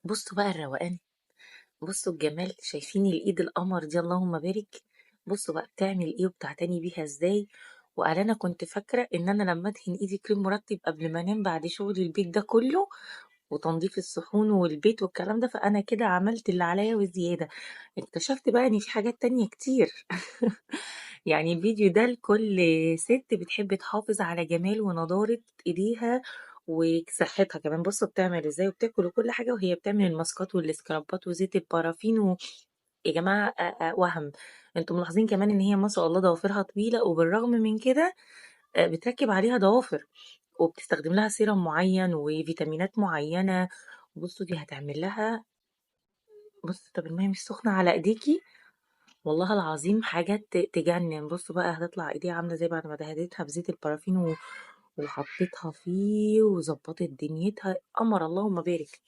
بصوا بقى الروقان، بصوا الجمال، شايفين الايد القمر دي؟ اللهم بارك. بصوا بقى بتعمل ايه وبتعتني بيها ازاي. وقال انا كنت فاكره ان انا لما ادهن ايدي كريم مرطب قبل ما انام بعد شغل البيت ده كله وتنظيف الصحون والبيت والكلام ده، فانا كده عملت اللي عليا وزياده. اكتشفت بقى ان في حاجات تانية كتير. يعني الفيديو ده لكل ست بتحب تحافظ على جمال ونضارة ايديها وصحتها كمان. بصوا بتعمل ازاي وبتاكل وكل حاجة وهي بتعمل الماسكات والسكرابات وزيت البارافين يا جماعة وهم. انتوا ملاحظين كمان ان هي ما شاء الله ضوافرها طويلة وبالرغم من كده بتركب عليها ضوافر وبتستخدم لها سيرم معين وفيتامينات معينة. بصوا دي هتعمل لها. بص طب المية مش سخنة على ايديكي؟ والله العظيم حاجة تجنن. بصوا بقى هتطلع ايديها عاملة زي بعد ما دهنتها بزيت البارافين وحطيتها فيه وظبطت دنيتها، قمر اللهم بارك.